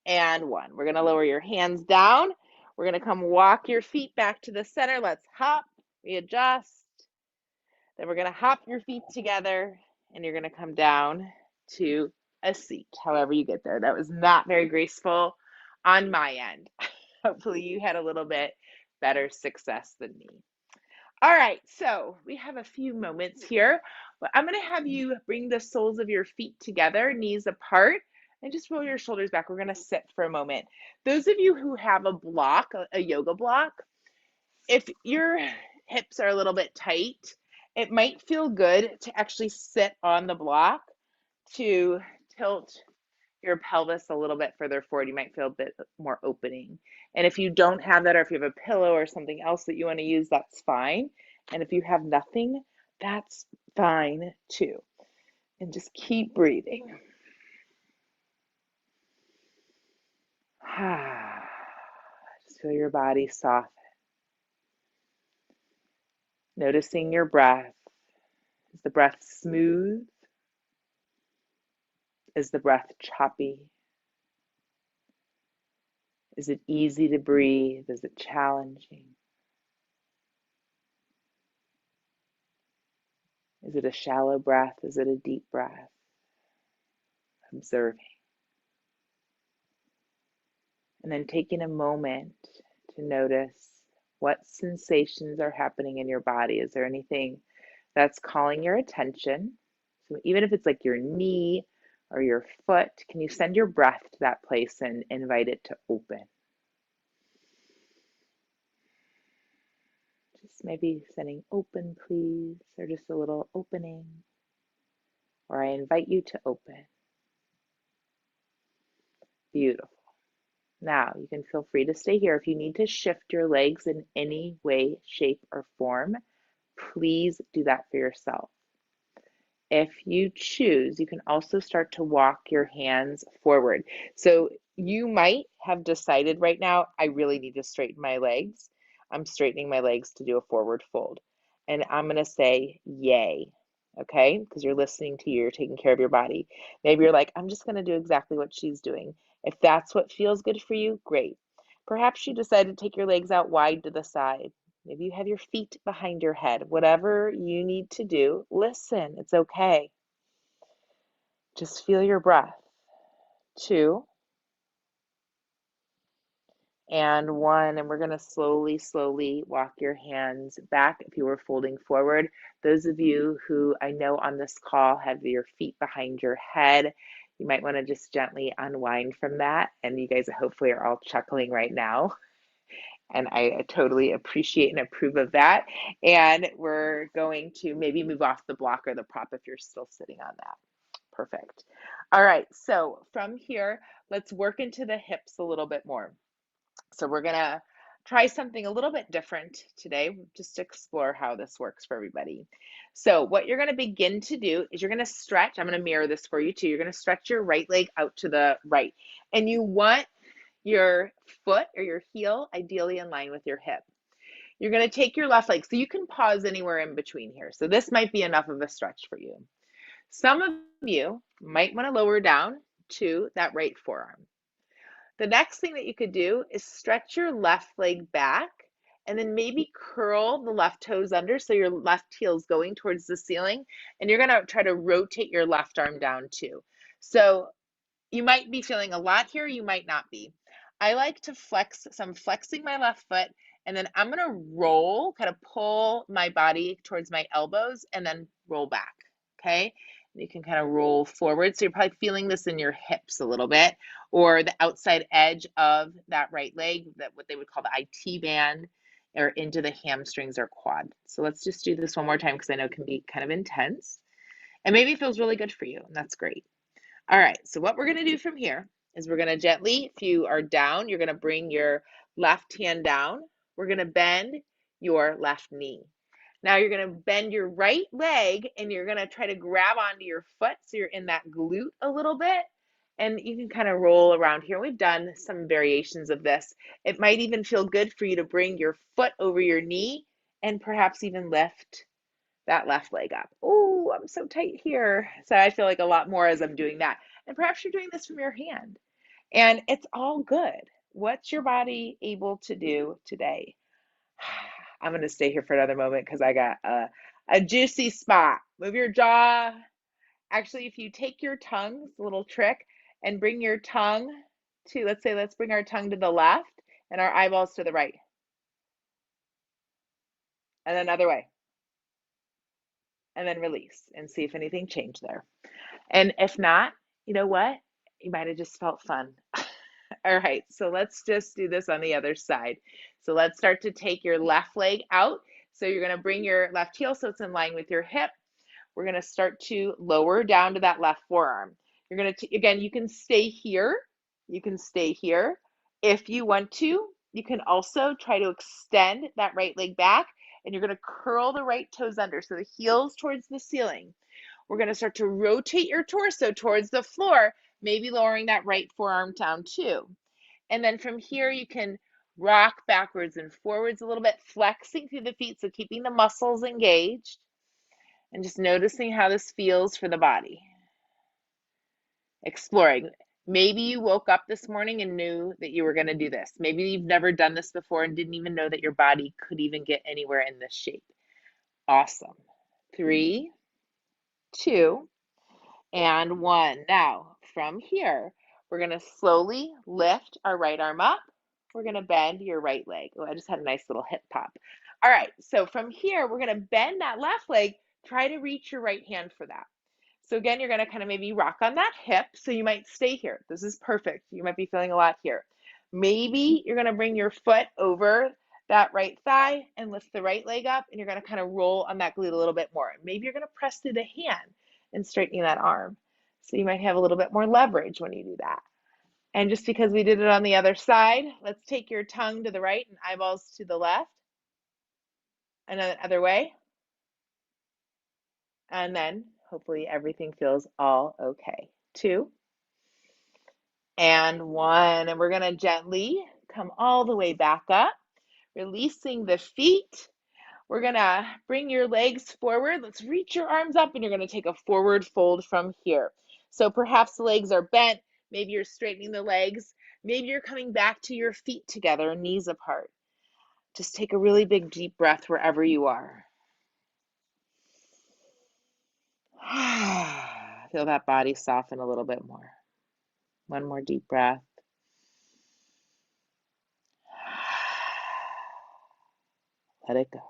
and 1. We're going to lower your hands down. We're going to come walk your feet back to the center. Let's hop, readjust. Then we're going to hop your feet together and you're going to come down to a seat, however you get there. That was not very graceful on my end. Hopefully you had a little bit better success than me. All right, so we have a few moments here. But I'm going to have you bring the soles of your feet together, knees apart, and just roll your shoulders back. We're going to sit for a moment. Those of you who have a block, a yoga block, if your hips are a little bit tight, it might feel good to actually sit on the block to tilt your pelvis a little bit further forward. You might feel a bit more opening. And if you don't have that, or if you have a pillow or something else that you want to use, that's fine. And if you have nothing, that's fine too. And just keep breathing. Just feel your body soften. Noticing your breath. Is the breath smooth? Is the breath choppy? Is it easy to breathe? Is it challenging? Is it a shallow breath? Is it a deep breath? Observing. And then taking a moment to notice what sensations are happening in your body. Is there anything that's calling your attention? So even if it's like your knee or your foot, can you send your breath to that place and invite it to open? Just maybe sending open, please, or just a little opening. Or I invite you to open. Beautiful. Now you can feel free to stay here. If you need to shift your legs in any way, shape, or form, please do that for yourself. If you choose, you can also start to walk your hands forward. So you might have decided right now, I really need to straighten my legs. I'm straightening my legs to do a forward fold. And I'm going to say, yay. Okay? Because you're listening to you, you're taking care of your body. Maybe you're like, I'm just going to do exactly what she's doing. If that's what feels good for you, great. Perhaps you decide to take your legs out wide to the side. Maybe you have your feet behind your head. Whatever you need to do, listen. It's okay. Just feel your breath. 2 and 1. And we're going to slowly, slowly walk your hands back if you were folding forward. Those of you who I know on this call have your feet behind your head, You might want to just gently unwind from that. And you guys hopefully are all chuckling right now. And I totally appreciate and approve of that. And we're going to maybe move off the block or the prop if you're still sitting on that. Perfect. All right, so from here, let's work into the hips a little bit more. So we're gonna try something a little bit different today, just to explore how this works for everybody. So what you're gonna begin to do is you're gonna stretch. I'm gonna mirror this for you too. You're gonna stretch your right leg out to the right. And you want your foot or your heel ideally in line with your hip. You're gonna take your left leg. So you can pause anywhere in between here. So this might be enough of a stretch for you. Some of you might want to lower down to that right forearm. The next thing that you could do is stretch your left leg back and then maybe curl the left toes under so your left heel is going towards the ceiling. And you're going to try to rotate your left arm down too. So you might be feeling a lot here, you might not be. I like to flex, so I'm flexing my left foot and then I'm gonna roll, kind of pull my body towards my elbows and then roll back, okay? And you can kind of roll forward. So you're probably feeling this in your hips a little bit or the outside edge of that right leg, that what they would call the IT band or into the hamstrings or quad. So let's just do this one more time because I know it can be kind of intense. And maybe it feels really good for you, and that's great. All right, so what we're going to do from here is we're going to gently, if you are down, you're going to bring your left hand down. We're going to bend your left knee. Now you're going to bend your right leg and you're going to try to grab onto your foot so you're in that glute a little bit. And you can kind of roll around here. We've done some variations of this. It might even feel good for you to bring your foot over your knee and perhaps even lift that left leg up. Oh, I'm so tight here. So I feel like a lot more as I'm doing that. And perhaps you're doing this from your hand. And it's all good. What's your body able to do today? I'm going to stay here for another moment because I got a juicy spot. Move your jaw. Actually, if you take your tongue, a little trick, and bring your tongue to, let's bring our tongue to the left and our eyeballs to the right. And another way. And then release and see if anything changed there. And if not, you know what? You might have just felt fun. All right, so let's just do this on the other side. So let's start to take your left leg out. So you're going to bring your left heel so it's in line with your hip. We're going to start to lower down to that left forearm. You're going to, again, you can stay here. You can stay here. If you want to, you can also try to extend that right leg back and you're going to curl the right toes under. So the heels towards the ceiling. We're going to start to rotate your torso towards the floor, maybe lowering that right forearm down too. And then from here, you can rock backwards and forwards a little bit, flexing through the feet, so keeping the muscles engaged and just noticing how this feels for the body. Exploring. Maybe you woke up this morning and knew that you were going to do this. Maybe you've never done this before and didn't even know that your body could even get anywhere in this shape. Awesome. 3, 2, and 1. Now, from here, we're going to slowly lift our right arm up. We're going to bend your right leg. Oh, I just had a nice little hip pop. All right, so from here, we're going to bend that left leg. Try to reach your right hand for that. So again, you're going to kind of maybe rock on that hip. So you might stay here. This is perfect. You might be feeling a lot here. Maybe you're going to bring your foot over that right thigh and lift the right leg up, and you're going to kind of roll on that glute a little bit more. Maybe you're going to press through the hand and straightening that arm. So you might have a little bit more leverage when you do that. And just because we did it on the other side, let's take your tongue to the right and eyeballs to the left. And then the other way. And then hopefully everything feels all okay. 2 and 1. And we're going to gently come all the way back up, releasing the feet. We're going to bring your legs forward. Let's reach your arms up and you're going to take a forward fold from here. So perhaps the legs are bent. Maybe you're straightening the legs. Maybe you're coming back to your feet together, knees apart. Just take a really big deep breath wherever you are. Feel that body soften a little bit more. One more deep breath. Let it go.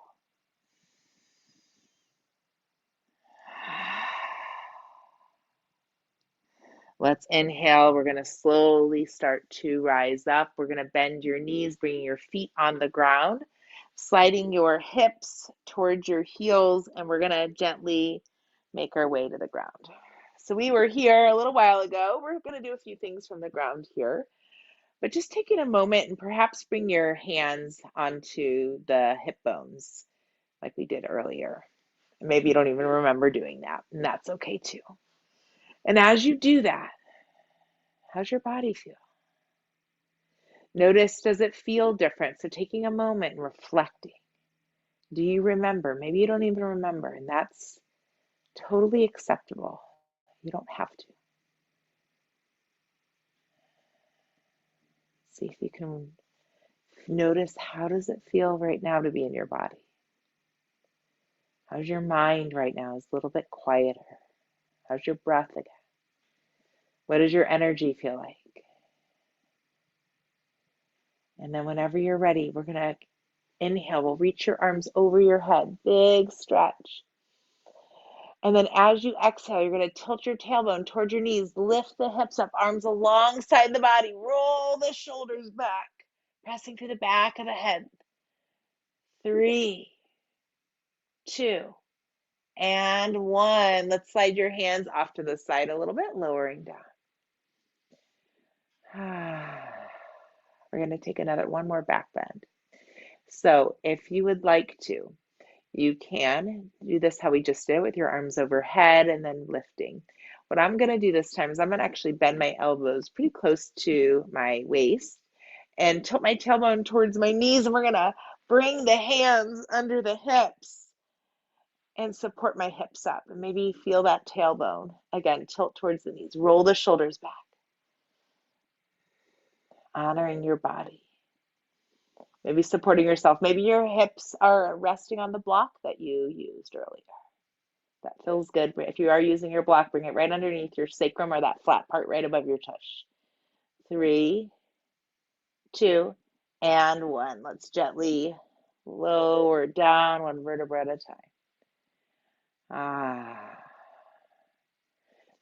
Let's inhale. We're going to slowly start to rise up. We're going to bend your knees, bringing your feet on the ground, sliding your hips towards your heels, and we're going to gently make our way to the ground. So we were here a little while ago. We're going to do a few things from the ground here, but just taking a moment and perhaps bring your hands onto the hip bones like we did earlier. Maybe you don't even remember doing that, and that's okay too. And as you do that, how's your body feel? Notice, does it feel different? So taking a moment and reflecting. Do you remember? Maybe you don't even remember, and that's totally acceptable. You don't have to. See if you can notice, how does it feel right now to be in your body? How's your mind right now? It's a little bit quieter. How's your breath again? What does your energy feel like? And then whenever you're ready, we're going to inhale. We'll reach your arms over your head. Big stretch. And then as you exhale, you're going to tilt your tailbone towards your knees. Lift the hips up, arms alongside the body. Roll the shoulders back, pressing to the back of the head. 3, 2, and 1. Let's slide your hands off to the side a little bit, lowering down. We're going to take one more back bend. So if you would like to, you can do this how we just did, with your arms overhead and then lifting. What I'm going to do this time is I'm going to actually bend my elbows pretty close to my waist and tilt my tailbone towards my knees, and we're going to bring the hands under the hips and support my hips up, and maybe feel that tailbone again tilt towards the knees. Roll the shoulders back, honoring your body. Maybe supporting yourself. Maybe your hips are resting on the block that you used earlier. That feels good. If you are using your block, bring it right underneath your sacrum, or that flat part right above your tush. 3, 2, and 1. Let's gently lower down one vertebra at a time.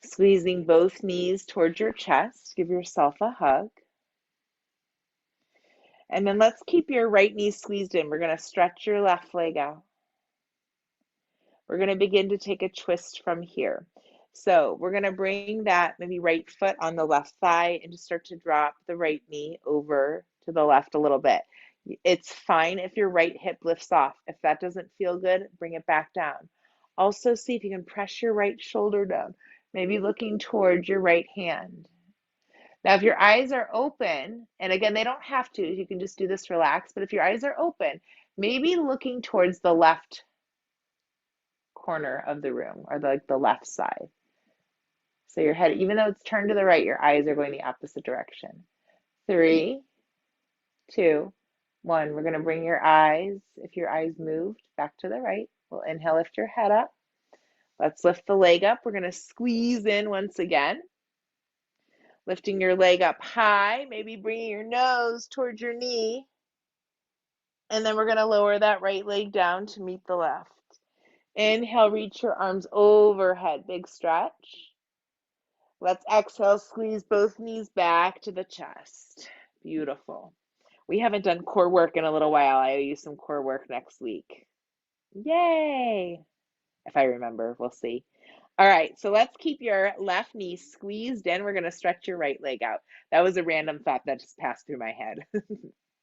Squeezing both knees towards your chest. Give yourself a hug. And then let's keep your right knee squeezed in. We're going to stretch your left leg out. We're going to begin to take a twist from here. So we're going to bring that maybe right foot on the left thigh and just start to drop the right knee over to the left a little bit. It's fine if your right hip lifts off. If that doesn't feel good, bring it back down. Also, see if you can press your right shoulder down, maybe looking towards your right hand. Now, if your eyes are open, and again, they don't have to, you can just do this relaxed, but if your eyes are open, maybe looking towards the left corner of the room, or the left side. So your head, even though it's turned to the right, your eyes are going the opposite direction. 3, 2, 1. We're going to bring your eyes, if your eyes moved, back to the right. We'll inhale, lift your head up. Let's lift the leg up. We're going to squeeze in once again. Lifting your leg up high, maybe bringing your nose towards your knee. And then we're going to lower that right leg down to meet the left. Inhale, reach your arms overhead, big stretch. Let's exhale, squeeze both knees back to the chest. Beautiful. We haven't done core work in a little while. I owe you some core work next week. Yay! If I remember, we'll see. All right, so let's keep your left knee squeezed in. We're going to stretch your right leg out. That was a random thought that just passed through my head.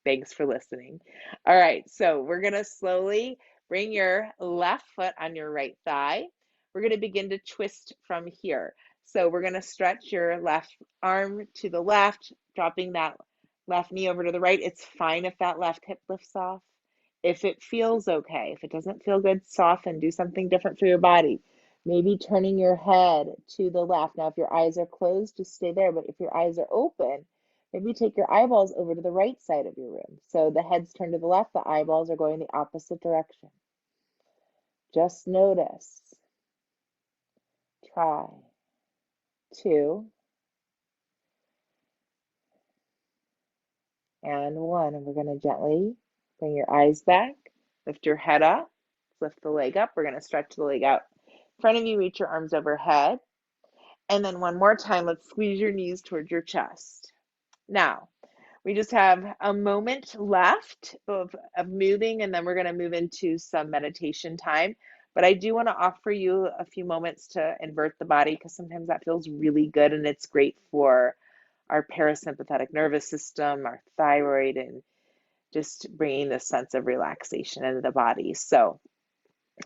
Thanks for listening. All right, so we're going to slowly bring your left foot on your right thigh. We're going to begin to twist from here. So we're going to stretch your left arm to the left, dropping that left knee over to the right. It's fine if that left hip lifts off. If it feels okay, if it doesn't feel good, soften, do something different for your body. Maybe turning your head to the left. Now, if your eyes are closed, just stay there. But if your eyes are open, maybe take your eyeballs over to the right side of your room. So the head's turned to the left, the eyeballs are going the opposite direction. Just notice. Try. 2, and 1. And we're going to gently bring your eyes back. Lift your head up. Lift the leg up. We're going to stretch the leg out in front of you. Reach your arms overhead. And then one more time, let's squeeze your knees towards your chest. Now, we just have a moment left of moving, and then we're going to move into some meditation time. But I do want to offer you a few moments to invert the body because sometimes that feels really good and it's great for our parasympathetic nervous system, our thyroid, and just bringing this sense of relaxation into the body. So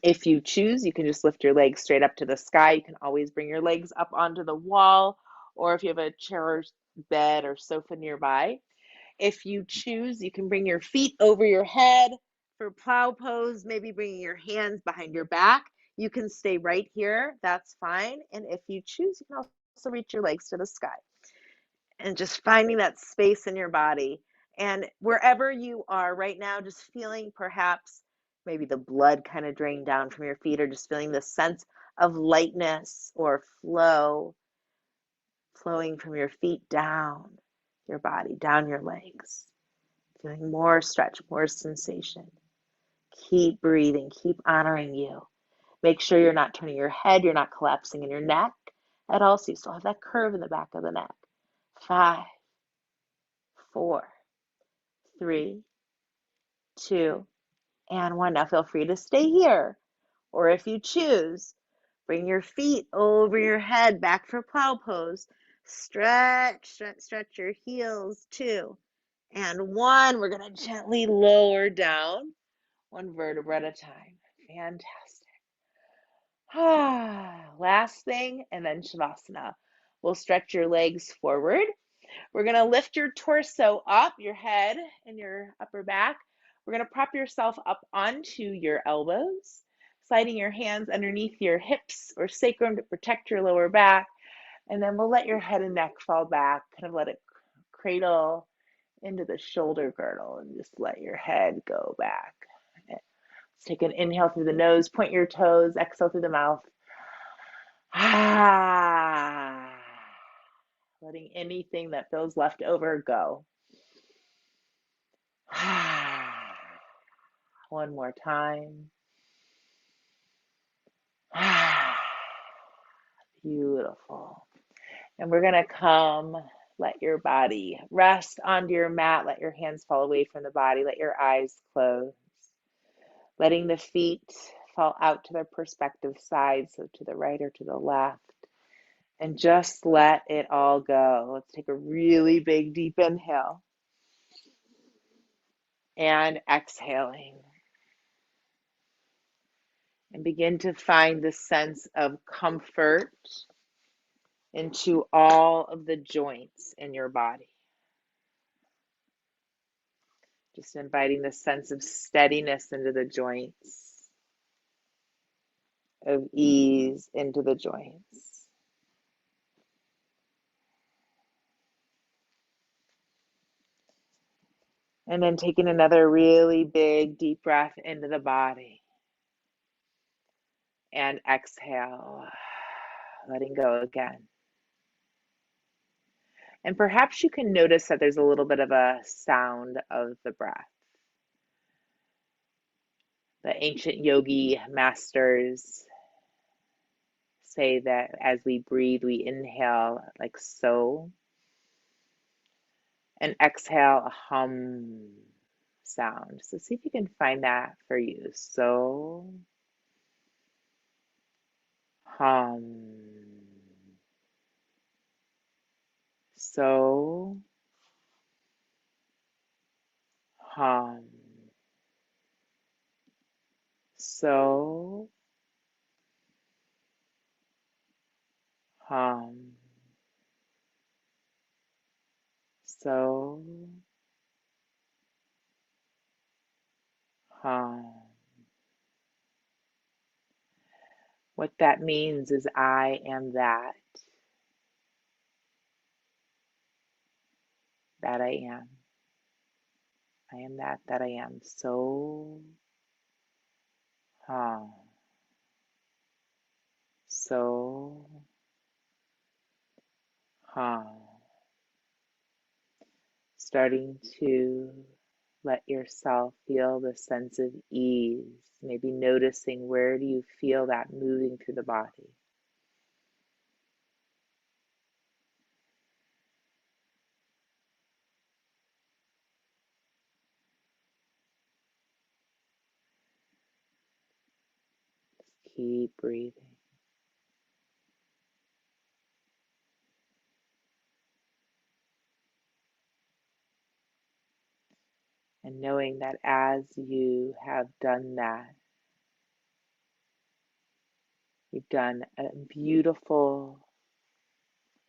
if you choose, you can just lift your legs straight up to the sky. You can always bring your legs up onto the wall, or if you have a chair or bed or sofa nearby. If you choose, you can bring your feet over your head for plow pose, maybe bringing your hands behind your back. You can stay right here, that's fine. And if you choose, you can also reach your legs to the sky and just finding that space in your body. And wherever you are right now, just feeling perhaps maybe the blood kind of drain down from your feet, or just feeling the sense of lightness or flow flowing from your feet down your body, down your legs. Feeling more stretch, more sensation. Keep breathing, keep honoring you. Make sure you're not turning your head, you're not collapsing in your neck at all, so you still have that curve in the back of the neck. 5, 4, 3, 2, and 1. Now feel free to stay here, or if you choose, bring your feet over your head, back for plow pose. Stretch, stretch, stretch your heels. 2, and 1. We're going to gently lower down, one vertebra at a time. Fantastic. Last thing, and then Shavasana. We'll stretch your legs forward. We're going to lift your torso up, your head and your upper back. We're going to prop yourself up onto your elbows, sliding your hands underneath your hips or sacrum to protect your lower back. And then we'll let your head and neck fall back, kind of let it cradle into the shoulder girdle and just let your head go back. Let's take an inhale through the nose, point your toes, exhale through the mouth. Letting anything that feels left over go. One more time. Beautiful. And we're going to come, let your body rest onto your mat. Let your hands fall away from the body. Let your eyes close. Letting the feet fall out to their perspective sides, so to the right or to the left. And just let it all go. Let's take a really big, deep inhale. And exhaling. And begin to find the sense of comfort into all of the joints in your body. Just inviting the sense of steadiness into the joints, of ease into the joints. And then taking another really big, deep breath into the body. And exhale, letting go again. And perhaps you can notice that there's a little bit of a sound of the breath. The ancient yogi masters say that as we breathe, we inhale like so, and exhale a hum sound. So see if you can find that for you. So, hum. So, hum. So, hum. So, hum. What that means is I am that I am. I am that I am. So, hum. So, hum. Starting to let yourself feel the sense of ease. Maybe noticing where do you feel that moving through the body. Keep breathing. And knowing that as you have done that, you've done a beautiful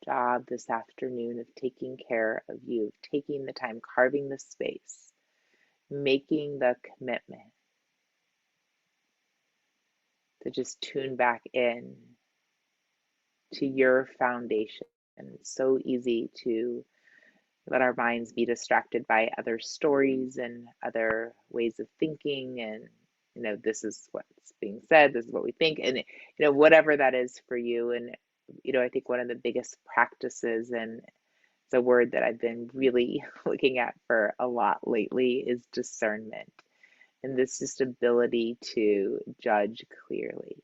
job this afternoon of taking care of you, taking the time, carving the space, making the commitment to just tune back in to your foundation. And it's so easy to let our minds be distracted by other stories and other ways of thinking. And, this is what's being said, this is what we think, and, whatever that is for you. And, I think one of the biggest practices, and it's a word that I've been really looking at for a lot lately, is discernment. And this just ability to judge clearly.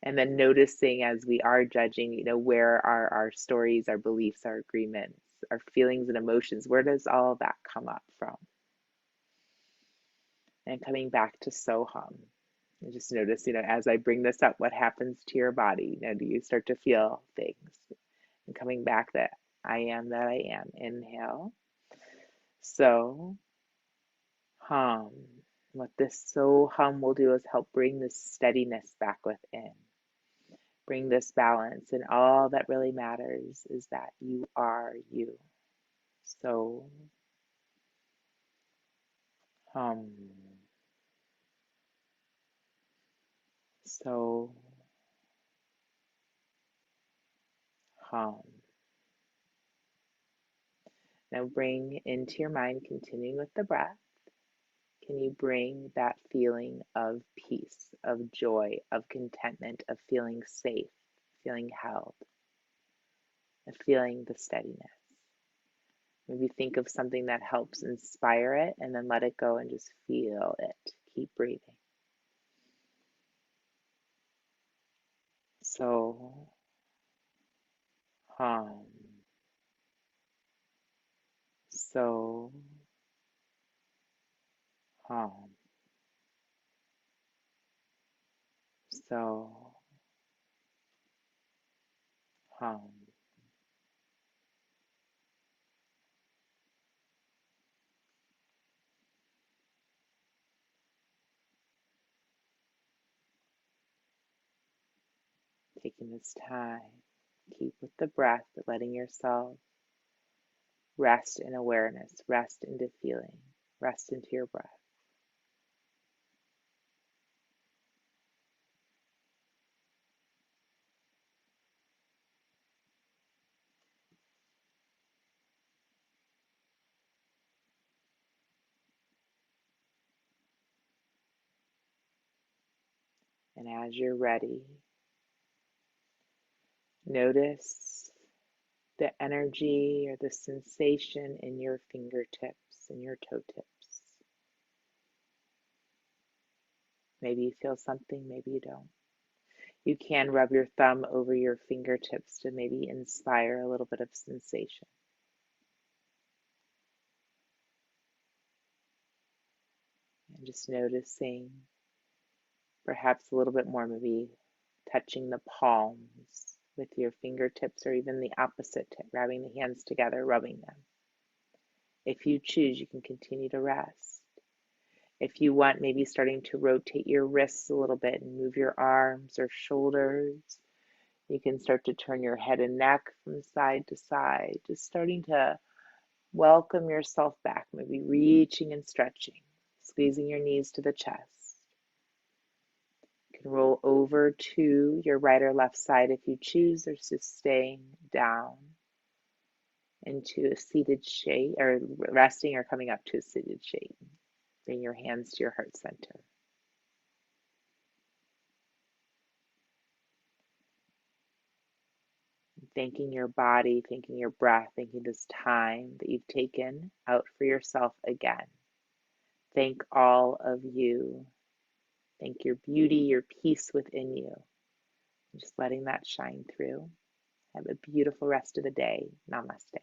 And then noticing as we are judging, where are our stories, our beliefs, our agreements, our feelings and emotions, where does all that come up from? And coming back to Soham. And just notice, as I bring this up, what happens to your body? Do you start to feel things? And coming back that I am that I am. Inhale. So hum. What this so hum will do is help bring this steadiness back within. Bring this balance. And all that really matters is that you are you. So hum. So hum. Now bring into your mind, continuing with the breath, can you bring that feeling of peace, of joy, of contentment, of feeling safe, feeling held, of feeling the steadiness? Maybe think of something that helps inspire it and then let it go and just feel it. Keep breathing. So hum. So hum. So hum. Taking this time, keep with the breath, but letting yourself rest in awareness, rest into feeling, rest into your breath. And as you're ready, notice the energy or the sensation in your fingertips and your toe tips. Maybe you feel something, maybe you don't. You can rub your thumb over your fingertips to maybe inspire a little bit of sensation. And just noticing perhaps a little bit more, maybe touching the palms with your fingertips, or even the opposite, grabbing the hands together, rubbing them. If you choose, you can continue to rest. If you want, maybe starting to rotate your wrists a little bit and move your arms or shoulders. You can start to turn your head and neck from side to side, just starting to welcome yourself back, maybe reaching and stretching, squeezing your knees to the chest. You can roll over to your right or left side if you choose, or just staying down into a seated shape, or resting or coming up to a seated shape. Bring your hands to your heart center. Thanking your body, thanking your breath, thanking this time that you've taken out for yourself again. Thank all of you. Thank your beauty, your peace within you. Just letting that shine through. Have a beautiful rest of the day. Namaste.